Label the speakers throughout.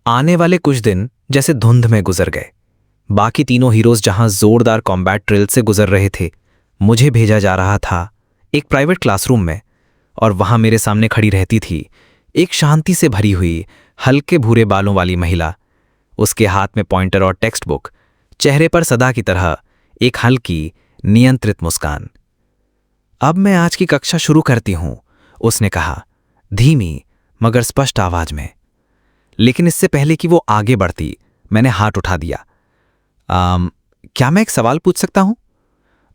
Speaker 1: आने वाले कुछ दिन जैसे धुंध में गुजर गए। बाकी तीनों हीरोज जहां जोरदार कॉम्बैट ड्रिल से गुजर रहे थे, मुझे भेजा जा रहा था एक प्राइवेट क्लासरूम में, और वहां मेरे सामने खड़ी रहती थी एक शांति से भरी हुई हल्के भूरे बालों वाली महिला। उसके हाथ में पॉइंटर और टेक्स्ट बुक, चेहरे पर सदा की तरह एक हल्की नियंत्रित मुस्कान। अब मैं आज की कक्षा शुरू करती हूं, उसने कहा, धीमी मगर स्पष्ट आवाज में। लेकिन इससे पहले कि वो आगे बढ़ती, मैंने हाथ उठा दिया। क्या मैं एक सवाल पूछ सकता हूं?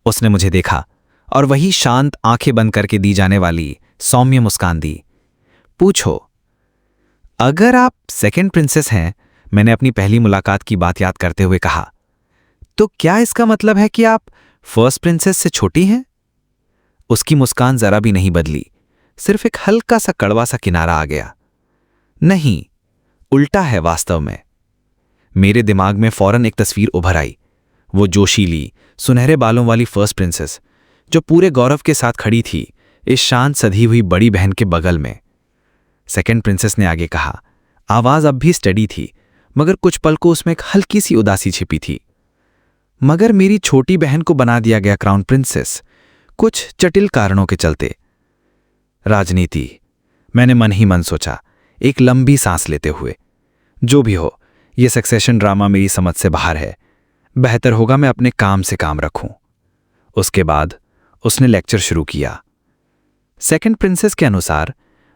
Speaker 1: उसने मुझे देखा और वही शांत आंखें बंद करके दी जाने वाली सौम्य मुस्कान दी। पूछो। अगर आप सेकंड प्रिंसेस हैं, मैंने अपनी पहली मुलाकात की बात याद करते हुए कहा, तो क्या इसका मतलब है कि आप फर्स्ट प्रिंसेस से छोटी हैं? उसकी मुस्कान जरा भी नहीं बदली, सिर्फ एक हल्का सा कड़वा सा किनारा आ गया। नहीं, उल्टा है वास्तव में। मेरे दिमाग में फौरन एक तस्वीर उभर आई, वो जोशीली सुनहरे बालों वाली फर्स्ट प्रिंसेस जो पूरे गौरव के साथ खड़ी थी इस शांत सधी हुई बड़ी बहन के बगल में। सेकंड प्रिंसेस ने आगे कहा, आवाज अब भी स्टडी थी, मगर कुछ पल को उसमें एक हल्की सी उदासी छिपी थी। मगर मेरी छोटी बहन को बना दिया गया क्राउन प्रिंसेस, कुछ जटिल कारणों के चलते। राजनीति, मैंने मन ही मन सोचा, एक लंबी सांस लेते हुए। जो भी हो, यह सक्सेशन ड्रामा मेरी समझ से बाहर है। बेहतर होगा मैं अपने काम से काम रखूं। उसके बाद उसने लेक्चर शुरू किया। सेकंड प्रिंसेस के अनुसार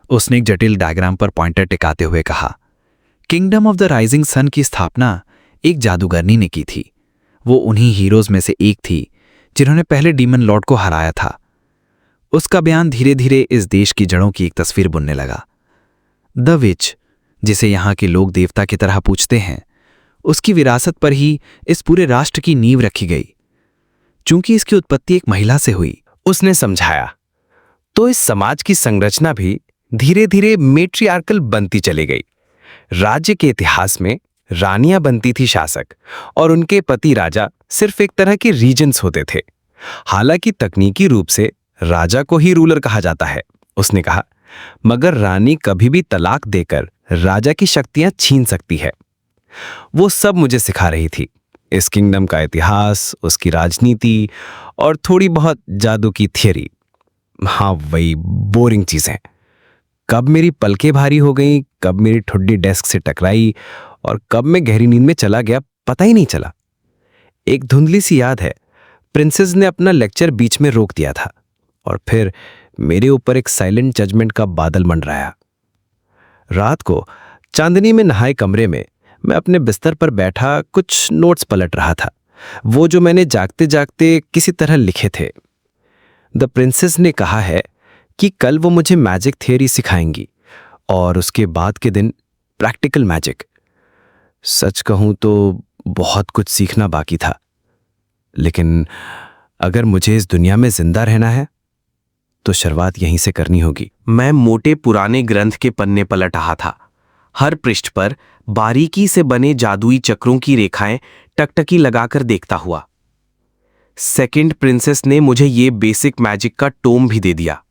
Speaker 1: उसने एक जटिल डायग्राम पर पॉइंटर टिकाते हुए कहा, kingdom of the rising sun की स्थापना एक जादूगरनी ने की थी। वो उन्हीं हीरोज में से एक थी जिन्होंने पहले डीमन लॉर्ड को हराया था। उसका बयान धीरे धीरे इस देश की जड़ों की एक तस्वीर बुनने लगा। द विच, जिसे यहां के लोग देवता की तरह पूछते हैं, उसकी विरासत पर ही इस पूरे राष्ट्र की नींव रखी गई। चूंकि इसकी उत्पत्ति एक महिला से हुई, उसने समझाया, तो इस समाज की संरचना भी धीरे धीरे मेट्रियार्कल बनती चली गई। राज्य के इतिहास में रानियां बनती थी शासक, और उनके पति राजा सिर्फ एक तरह के रीजेंट्स होते थे। हालांकि तकनीकी रूप से राजा को ही रूलर कहा जाता है, उसने कहा, मगर रानी कभी भी तलाक देकर राजा की शक्तियां छीन सकती है। वो सब मुझे सिखा रही थी, इस किंगडम का इतिहास, उसकी राजनीति और थोड़ी बहुत जादू की थियरी। हाँ, वही बोरिंग चीजें। कब मेरी पलकें भारी हो गईं, कब मेरी ठुड्डी डेस्क से टकराई और कब मैं गहरी नींद में चला गया, पता ही नहीं चला। एक धुंधली सी याद है, प्रिंसेस ने अपना लेक्चर बीच में रोक दिया था और फिर मेरे ऊपर एक साइलेंट जजमेंट का बादल मंडराया। रात को चांदनी में नहाए कमरे में मैं अपने बिस्तर पर बैठा कुछ नोट्स पलट रहा था, वो जो मैंने जागते जागते किसी तरह लिखे थे। द प्रिंसेस ने कहा है कि कल वो मुझे मैजिक थियरी सिखाएंगी और उसके बाद के दिन प्रैक्टिकल मैजिक। सच कहूं तो बहुत कुछ सीखना बाकी था, लेकिन अगर मुझे इस दुनिया में जिंदा रहना है तो शुरुआत यहीं से करनी होगी। मैं मोटे पुराने ग्रंथ के पन्ने पलट रहा था। हर पृष्ठ पर बारीकी से बने जादुई चक्रों की रेखाएं टकटकी लगाकर देखता हुआ। सेकंड प्रिंसेस ने मुझे ये बेसिक मैजिक का टोम भी दे दिया।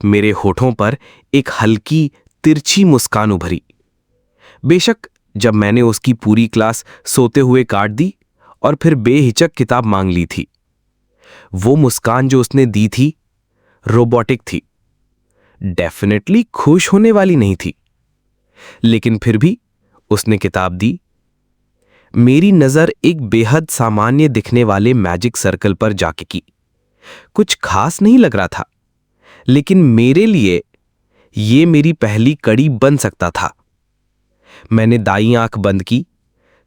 Speaker 1: मेरे होठों पर एक हल्की तिरछी मुस्कान उभरी। बेशक जब मैंने उसकी पूरी क्लास सोते हुए काट दी और फिर बेहिचक किताब मांग ली थी। वो मुस्कान जो उसने दी थी रोबोटिक थी, डेफिनेटली खुश होने वाली नहीं थी। लेकिन फिर भी उसने किताब दी। मेरी नजर एक बेहद सामान्य दिखने वाले मैजिक सर्कल पर जाके की। कुछ खास नहीं लग रहा था, लेकिन मेरे लिए ये मेरी पहली कड़ी बन सकता था। मैंने दाईं आंख बंद की,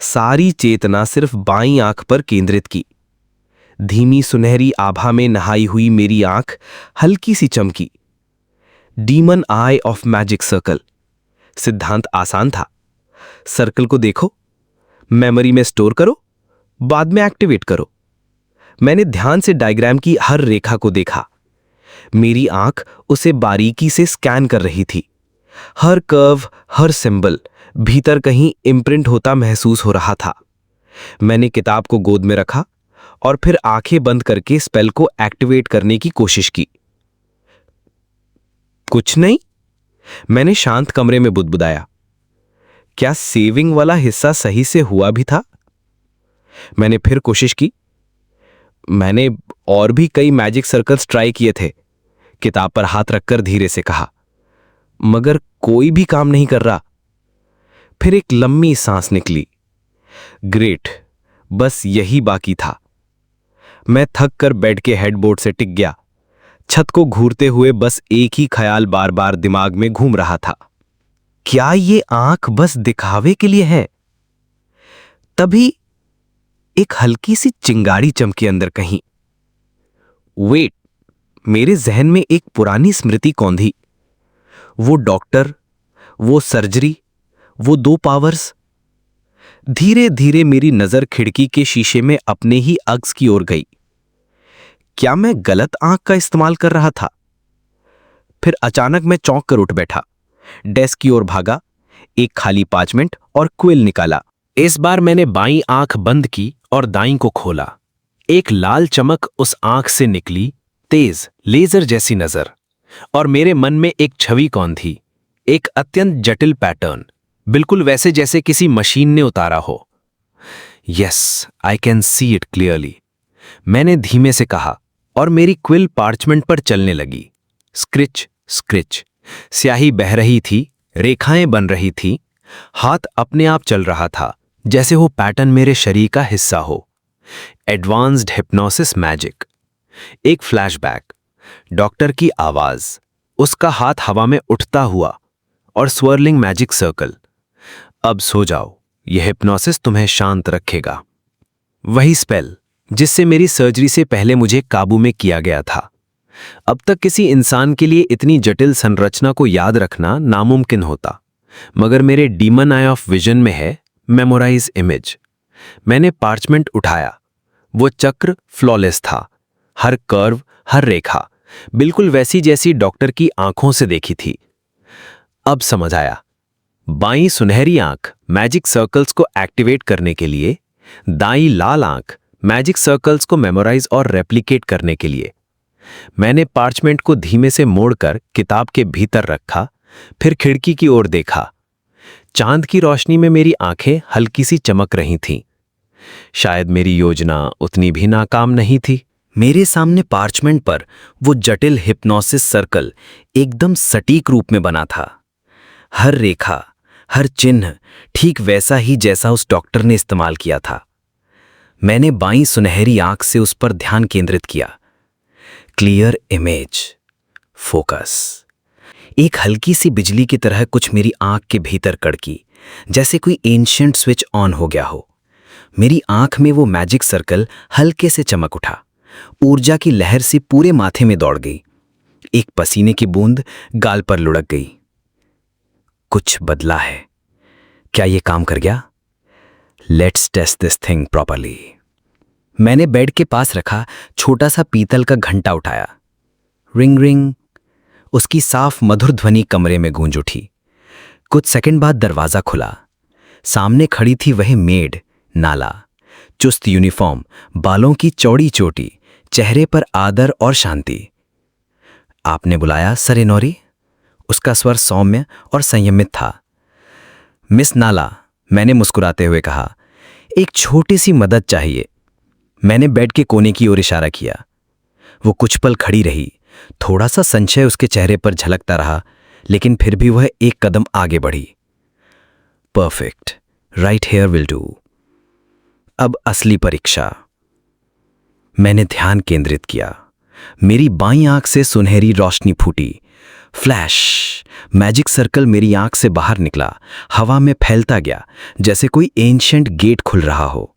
Speaker 1: सारी चेतना सिर्फ बाईं आंख पर केंद्रित की। धीमी सुनहरी आभा में नहाई हुई मेरी आंख हल्की सी चमकी। Demon I of magic circle. सिद्धांत आसान था। सर्कल को देखो, मेमोरी में स्टोर करो, बाद में एक्टिवेट करो। मैंने ध्यान से डायग्राम की हर रेखा को देखा। मेरी आंख उसे बारीकी से स्कैन कर रही थी। हर कर्व, हर सिंबल भीतर कहीं इम्प्रिंट होता महसूस हो रहा था। मैंने किताब को गोद में रखा और फिर आंखें बंद करके स्पेल को एक्टिवेट करने की कोशिश की। कुछ नहीं, मैंने शांत कमरे में बुदबुदाया।
Speaker 2: क्या सेविंग वाला हिस्सा सही से हुआ भी था? मैंने फिर कोशिश की। मैंने और भी कई मैजिक सर्कल्स ट्राई किए थे, किताब पर हाथ रखकर धीरे से कहा, मगर कोई भी काम नहीं कर रहा। फिर एक लंबी सांस निकली। ग्रेट, बस यही बाकी था। मैं थक कर बेड के हेडबोर्ड से टिक गया। छत को घूरते हुए बस एक ही ख्याल बार बार दिमाग में घूम रहा था, क्या ये आंख बस दिखावे के लिए है? तभी एक हल्की सी चिंगारी चमकी अंदर कहीं। वेट, मेरे जहन में एक पुरानी स्मृति कौंधी। वो डॉक्टर, वो सर्जरी, वो 2 पावर्स। धीरे धीरे मेरी नजर खिड़की के शीशे में अपने ही अक्स की ओर गई। क्या मैं गलत आंख का इस्तेमाल कर रहा था? फिर अचानक मैं चौंक कर उठ बैठा, डेस्क की ओर भागा, एक खाली पार्चमेंट और क्विल निकाला। इस बार मैंने बाईं आंख बंद की और दाईं को खोला। एक लाल चमक उस आंख से निकली, तेज लेजर जैसी नजर। और मेरे मन में एक छवि कौन थी, एक अत्यंत जटिल पैटर्न, बिल्कुल वैसे जैसे किसी मशीन ने उतारा हो। Yes, I can see it clearly, मैंने धीमे से कहा, और मेरी क्विल पार्चमेंट पर चलने लगी। स्क्रिच स्क्रिच, स्याही बह रही थी, रेखाएं बन रही थी, हाथ अपने आप चल रहा था, जैसे वो पैटर्न मेरे शरीर का हिस्सा हो। Advanced hypnosis magic. एक फ्लैशबैक, डॉक्टर की आवाज, उसका हाथ हवा में उठता हुआ, और स्वर्लिंग मैजिक सर्कल। अब सो जाओ, यह हिप्नोसिस तुम्हें शांत रखेगा। वही स्पेल जिससे मेरी सर्जरी से पहले मुझे काबू में किया गया था। अब तक किसी इंसान के लिए इतनी जटिल संरचना को याद रखना नामुमकिन होता, मगर मेरे डीमन आई ऑफ विजन में है मेमोराइज इमेज। मैंने पार्चमेंट उठाया। वो चक्र फ्लॉलेस था, हर कर्व, हर रेखा बिल्कुल वैसी जैसी डॉक्टर की आंखों से देखी थी। अब समझ आया, बाईं सुनहरी आंख मैजिक सर्कल्स को एक्टिवेट करने के लिए, दाईं लाल आंख मैजिक सर्कल्स को मेमोराइज और रेप्लिकेट करने के लिए। मैंने पार्चमेंट को धीमे से मोड़कर किताब के भीतर रखा, फिर खिड़की की ओर देखा। चांद की रोशनी में मेरी आंखें हल्की सी चमक रही थीं। शायद मेरी योजना उतनी भी नाकाम नहीं थी।
Speaker 1: मेरे सामने पार्चमेंट पर वो जटिल हिप्नोसिस सर्कल एकदम सटीक रूप में बना था। हर रेखा, हर चिन्ह ठीक वैसा ही जैसा उस डॉक्टर ने इस्तेमाल किया था। मैंने बाईं सुनहरी आंख से उस पर ध्यान केंद्रित किया। Clear image, focus. एक हल्की सी बिजली की तरह कुछ मेरी आंख के भीतर कड़की, जैसे कोई एंशिएंट स्विच ऑन हो गया हो। मेरी आंख में वो मैजिक सर्कल हल्के से चमक उठा, ऊर्जा की लहर से पूरे माथे में दौड़ गई। एक पसीने की बूंद गाल पर लुढ़क गई। कुछ बदला है। क्या ये काम कर गया? Let's test this thing properly. मैंने बेड के पास रखा छोटा सा पीतल का घंटा उठाया। रिंग रिंग, उसकी साफ मधुर ध्वनि कमरे में गूंज उठी। कुछ सेकंड बाद दरवाजा खुला। सामने खड़ी थी वही मेड, नाला। चुस्त यूनिफॉर्म, बालों की चौड़ी चोटी, चेहरे पर आदर और शांति। आपने बुलाया सर इनोरी? उसका स्वर सौम्य और संयमित था। मिस नाला, मैंने मुस्कुराते हुए कहा, एक छोटी सी मदद चाहिए। मैंने बेड के कोने की ओर इशारा किया। वो कुछ पल खड़ी रही। थोड़ा सा संशय उसके चेहरे पर झलकता रहा, लेकिन फिर भी वह एक कदम आगे बढ़ी। Perfect, right here will do. अब असली परीक्षा। मैंने ध्यान केंद्रित किया। मेरी बाईं आंख से सुनहरी रोशनी फूटी। फ्लैश, मैजिक सर्कल मेरी आंख से बाहर निकला, हवा में फैलता गया, जैसे कोई एंशिएंट गेट खुल रहा हो।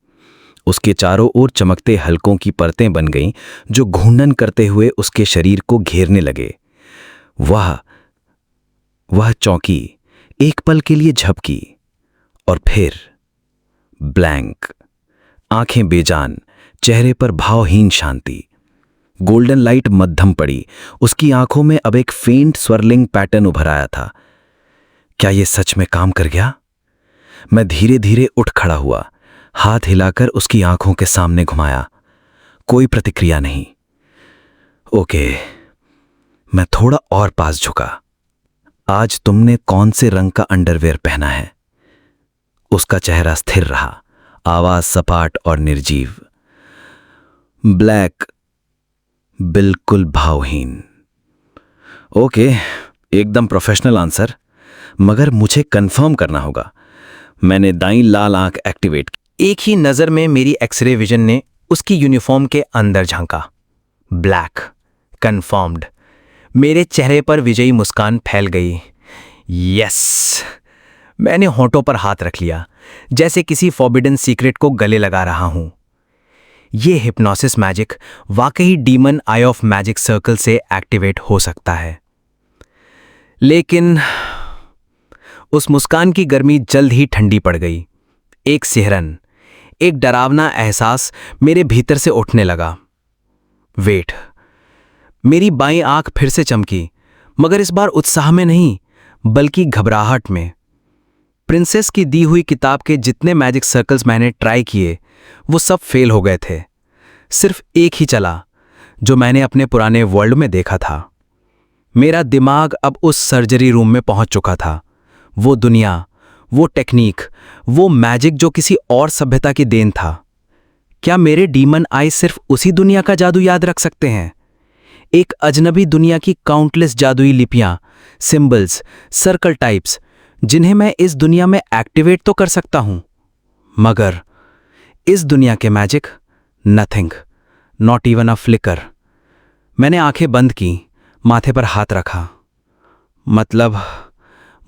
Speaker 1: उसके चारों ओर चमकते हलकों की परतें बन गईं, जो घूर्णन करते हुए उसके शरीर को घेरने लगे। वह चौंकी, एक पल के लिए झपकी, और फिर ब्लैंक। आंखें बेजान, चेहरे पर भावहीन शांति। गोल्डन लाइट मध्यम पड़ी। उसकी आंखों में अब एक फेंट स्वर्लिंग पैटर्न उभर आया था। क्या यह सच में काम कर गया? मैं धीरे धीरे उठ खड़ा हुआ, हाथ हिलाकर उसकी आंखों के सामने घुमाया। कोई प्रतिक्रिया नहीं। ओके, मैं थोड़ा और पास झुका। आज तुमने कौन से रंग का अंडरवेयर पहना है?
Speaker 2: उसका चेहरा स्थिर रहा, आवाज सपाट और निर्जीव। ब्लैक, बिल्कुल भावहीन। ओके, एकदम प्रोफेशनल आंसर, मगर मुझे कंफर्म करना होगा। मैंने दाईं लाल आंख एक्टिवेट की।
Speaker 1: एक ही नज़र में मेरी एक्सरे विजन ने उसकी यूनिफॉर्म के अंदर झांका। Black, confirmed. मेरे चेहरे पर विजयी मुस्कान फैल गई। यस! मैंने होंठों पर हाथ रख लिया, जैसे किसी फॉरबिडन सीक्रेट को गले लगा रहा हूं। ये हिप्नोसिस मैजिक वाकई demon I of magic circle से एक्टिवेट हो सकता है। लेकिन उस मुस्कान की गर्मी जल्द ही ठंडी पड़ गई। एक सिहरन, एक डरावना एहसास मेरे भीतर से उठने लगा। वेट! मेरी बाईं आंख फिर से चमकी, मगर इस बार उत्साह में नहीं, बल्कि घबराहट में। प्रिंसेस की दी हुई किताब के जितने मैजिक सर्कल्स मैंने ट्राई किए, वो सब फेल हो गए थे। सिर्फ एक ही चला, जो मैंने अपने पुराने वर्ल्ड में देखा था। मेरा दिमाग अब उस सर्जरी रूम में पहुंच चुका था। वो दुनिया, वो टेक्निक, वो मैजिक जो किसी और सभ्यता की देन था। क्या मेरे डीमन आई सिर्फ उसी दुनिया का जादू याद रख सकते हैं? एक अजनबी दुनिया की काउंटलेस जादुई लिपियां, सिंबल्स, सर्कल टाइप्स, जिन्हें मैं इस दुनिया में एक्टिवेट तो कर सकता हूं, मगर इस दुनिया के magic, nothing, not even a flicker. मैंने आंखें बंद की, माथे पर हाथ रखा। मतलब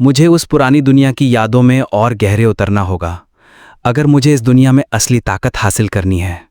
Speaker 1: मुझे उस पुरानी दुनिया की यादों में और गहरे उतरना होगा, अगर मुझे इस दुनिया में असली ताकत हासिल करनी है।